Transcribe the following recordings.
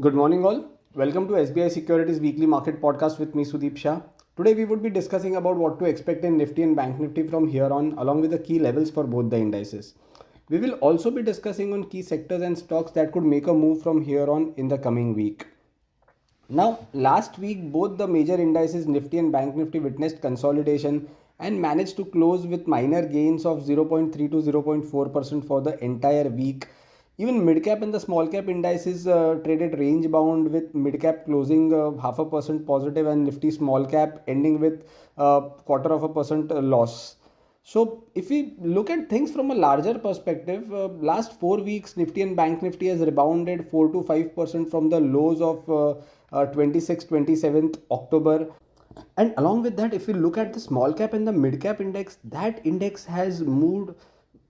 Good morning, all. Welcome to SBI Securities Weekly Market Podcast with me, Sudeep Shah. Today, we would be discussing about what to expect in Nifty and Bank Nifty from here on, along with the key levels for both the indices. We will also be discussing on key sectors and stocks that could make a move from here on in the coming week. Now, last week, both the major indices Nifty and Bank Nifty witnessed consolidation and managed to close with minor gains of 0.3 to 0.4% for the entire week. Even mid cap and the small cap indices traded range bound, with mid cap closing half a percent positive and Nifty small cap ending with quarter of a percent loss. So, if we look at things from a larger perspective, last 4 weeks, Nifty and Bank Nifty has rebounded 4 to 5% from the lows of 26th, 27th October. And along with that, if we look at the small cap and the mid cap index, that index has moved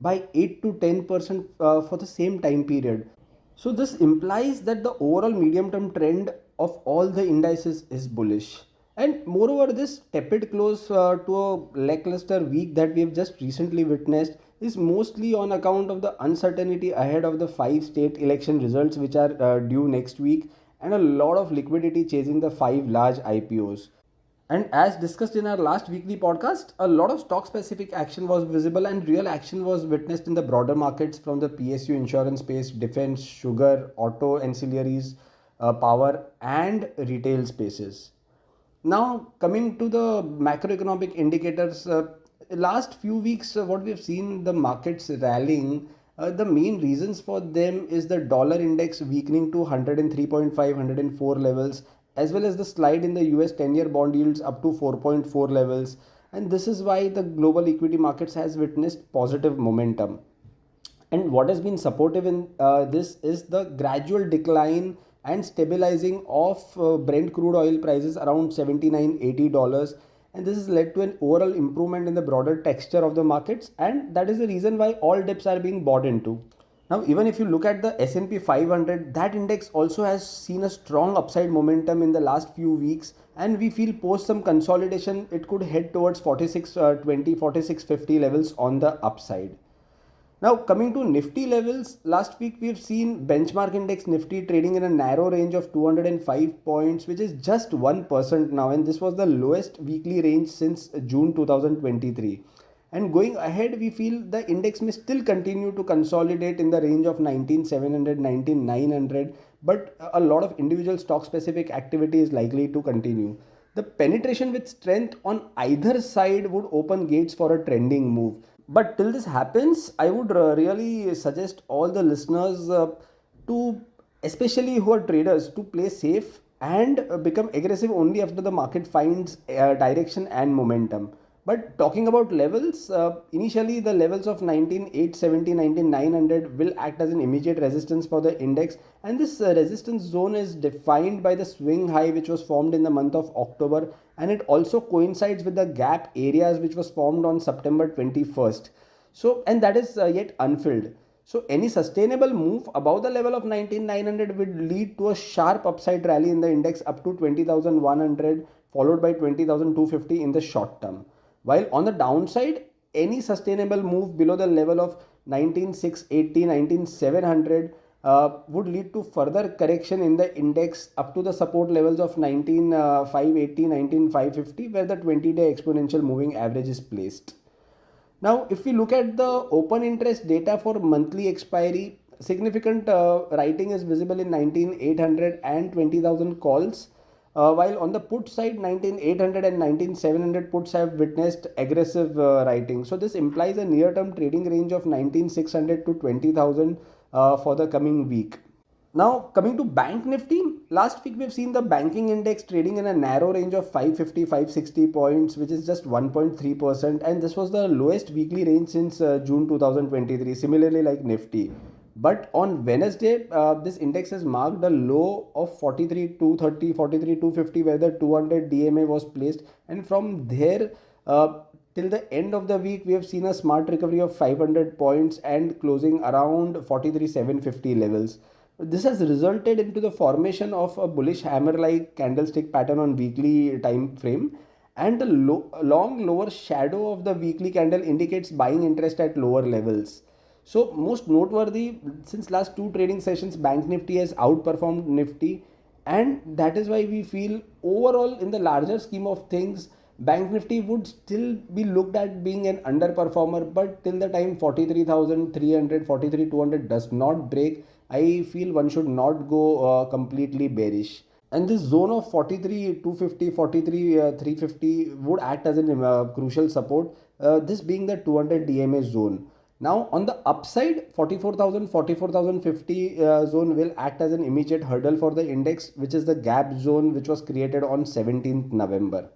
by 8 to 10% for the same time period. So this implies that the overall medium term trend of all the indices is bullish. And moreover, this tepid close to a lackluster week that we have just recently witnessed is mostly on account of the uncertainty ahead of the five state election results, which are due next week, and a lot of liquidity chasing the five large IPOs. And as discussed in our last weekly podcast, a lot of stock specific action was visible and real action was witnessed in the broader markets from the PSU insurance space, defense, sugar, auto ancillaries, power, and retail spaces. Now, coming to the macroeconomic indicators, last few weeks, what we have seen the markets rallying. The main reasons for them is the dollar index weakening to 103.5, 104 levels, as well as the slide in the US 10-year bond yields up to 4.4 levels. And this is why the global equity markets has witnessed positive momentum. And what has been supportive in this is the gradual decline and stabilizing of Brent crude oil prices around 79 $80. And this has led to an overall improvement in the broader texture of the markets. And that is the reason why all dips are being bought into. Now, even if you look at the S&P 500, that index also has seen a strong upside momentum in the last few weeks, and we feel post some consolidation, it could head towards 4620, 4650 levels on the upside. Now, coming to Nifty levels, last week we have seen benchmark index Nifty trading in a narrow range of 205 points, which is just 1% now, and this was the lowest weekly range since June 2023. And going ahead, we feel the index may still continue to consolidate in the range of 19,700, 19,900, but a lot of individual stock specific activity is likely to continue. The penetration with strength on either side would open gates for a trending move. But till this happens, I would really suggest all the listeners to, especially who are traders, to play safe and become aggressive only after the market finds direction and momentum. But talking about levels, initially the levels of 19,870, 19,900 will act as an immediate resistance for the index, and this resistance zone is defined by the swing high which was formed in the month of October, and it also coincides with the gap areas which was formed on September 21st. So, and that is yet unfilled. So any sustainable move above the level of 19,900 would lead to a sharp upside rally in the index up to 20,100, followed by 20,250 in the short term. While on the downside, any sustainable move below the level of 19,680, 19,700 would lead to further correction in the index up to the support levels of 19,580, 19,550, where the 20-day exponential moving average is placed. Now, if we look at the open interest data for monthly expiry, significant writing is visible in 19,800 and 20,000 calls. While on the put side, 19,800 and 19,700 puts have witnessed aggressive writing. So this implies a near-term trading range of 19,600 to 20,000 for the coming week. Now, coming to Bank Nifty, last week we've seen the banking index trading in a narrow range of 550, 560 points, which is just 1.3%. And this was the lowest weekly range since June 2023, similarly like Nifty. But on Wednesday, this index has marked a low of 43,230, 43,250, where the 200 DMA was placed. And from there, till the end of the week, we have seen a smart recovery of 500 points and closing around 43,750 levels. This has resulted into the formation of a bullish hammer-like candlestick pattern on weekly time frame, and the long lower shadow of the weekly candle indicates buying interest at lower levels. So most noteworthy, since last two trading sessions, Bank Nifty has outperformed Nifty, and that is why we feel overall in the larger scheme of things, Bank Nifty would still be looked at being an underperformer. But till the time 43,300, 43,200 does not break, I feel one should not go completely bearish. And this zone of 43 250 43 350 would act as a crucial support, this being the 200 dma zone. Now on the upside, 44,000 44,050 zone will act as an immediate hurdle for the index, which is the gap zone which was created on 17th November.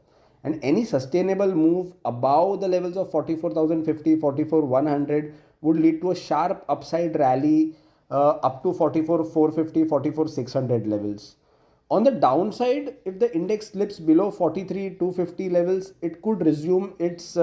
And any sustainable move above the levels of 44,050 44,100 would lead to a sharp upside rally up to 44,450 44,600 levels. On the downside, if the index slips below 43,250 levels, it could resume its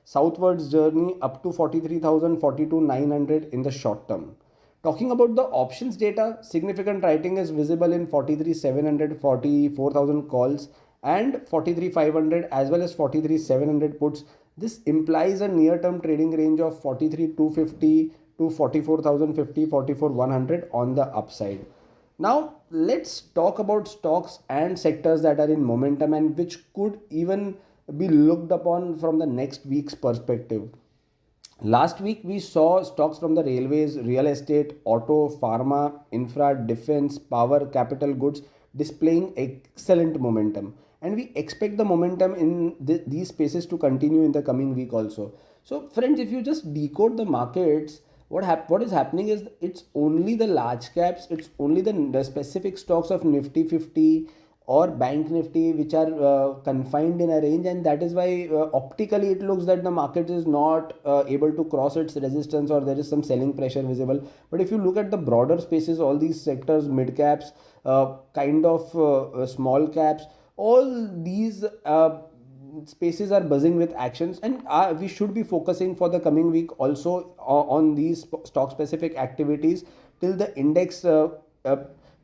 southwards journey up to 43,000, 42,900 in the short term. Talking about the options data, significant writing is visible in 43,700, 44,000 calls and 43,500 as well as 43,700 puts. This implies a near-term trading range of 43,250 to 44,050, 44,100 on the upside. Now, let's talk about stocks and sectors that are in momentum and which could even be looked upon from the next week's perspective. Last week, we saw stocks from the railways, real estate, auto, pharma, infra, defense, power, capital goods displaying excellent momentum. And we expect the momentum in these spaces to continue in the coming week also. So, friends, if you just decode the markets, what is happening is it's only the large caps, it's only the specific stocks of Nifty 50 or Bank Nifty which are confined in a range, and that is why optically it looks that the market is not able to cross its resistance or there is some selling pressure visible. But if you look at the broader spaces, all these sectors, mid caps, kind of small caps, all these spaces are buzzing with actions, and we should be focusing for the coming week also on these stock specific activities till the index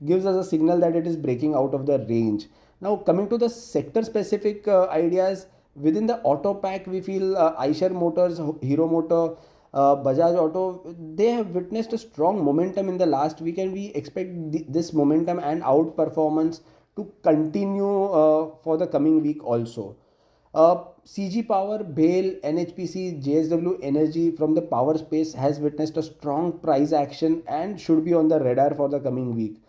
gives us a signal that it is breaking out of the range. Now coming to the sector specific ideas, within the auto pack we feel Eicher Motors, Hero Motor, Bajaj Auto, they have witnessed a strong momentum in the last week, and we expect this momentum and outperformance to continue for the coming week also. CG Power, BHEL, NHPC, JSW Energy from the power space has witnessed a strong price action and should be on the radar for the coming week.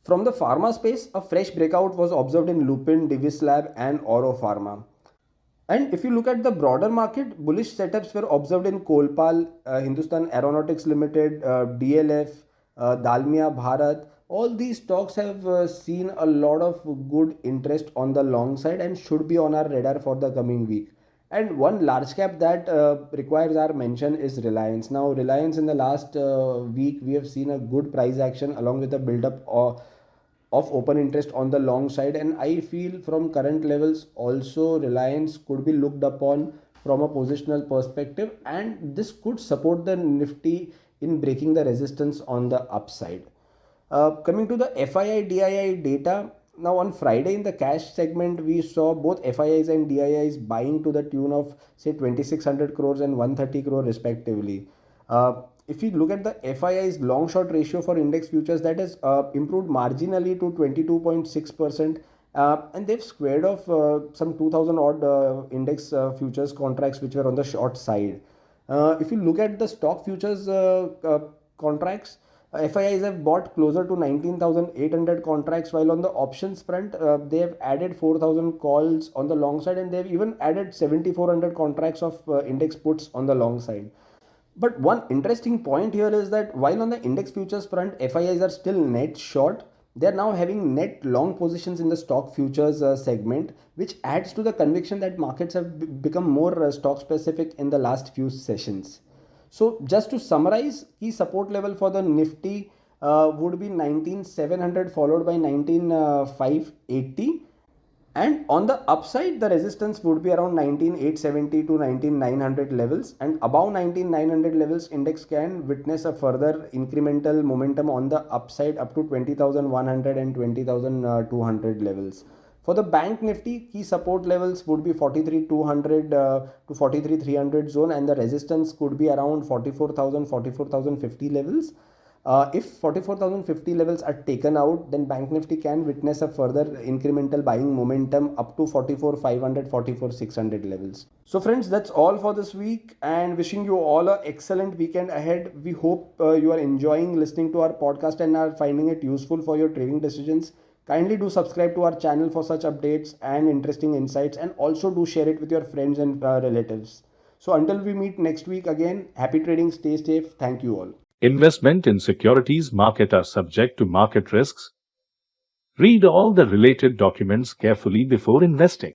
From the pharma space, a fresh breakout was observed in Lupin, Divis Lab and Oro Pharma. And if you look at the broader market, bullish setups were observed in Kolpal, Hindustan Aeronautics Limited, DLF, Dalmia Bharat. All these stocks have seen a lot of good interest on the long side and should be on our radar for the coming week. And one large cap that requires our mention is Reliance. Now, Reliance in the last week, we have seen a good price action along with a build up of open interest on the long side, and I feel from current levels also Reliance could be looked upon from a positional perspective, and this could support the Nifty in breaking the resistance on the upside. Coming to the FII DII data, now on Friday in the cash segment we saw both FIIs and DIIs buying to the tune of say 2600 crores and 130 crore respectively. If you look at the FII's long short ratio for index futures, that has improved marginally to 22.6%, and they've squared off some 2000 odd index futures contracts which were on the short side. If you look at the stock futures contracts, FIIs have bought closer to 19,800 contracts, while on the options front, they have added 4,000 calls on the long side, and they've even added 7,400 contracts of index puts on the long side. But one interesting point here is that while on the index futures front, FIIs are still net short, they are now having net long positions in the stock futures segment, which adds to the conviction that markets have become more stock specific in the last few sessions. So just to summarize, key support level for the Nifty would be 19,700 followed by 19,580. And on the upside, the resistance would be around 19,870 to 19,900 levels, and above 19,900 levels, index can witness a further incremental momentum on the upside up to 20,100 and 20,200 levels. For the bank nifty, key support levels would be 43,200 to 43,300 zone, and the resistance could be around 44,000, 44,050 levels. If 44,050 levels are taken out, then bank nifty can witness a further incremental buying momentum up to 44,500, 44,600 levels. So friends, that's all for this week, and wishing you all an excellent weekend ahead. We hope you are enjoying listening to our podcast and are finding it useful for your trading decisions. Kindly do subscribe to our channel for such updates and interesting insights, and also do share it with your friends and relatives. So until we meet next week again, happy trading, stay safe. Thank you all. Investment in securities market are subject to market risks. Read all the related documents carefully before investing.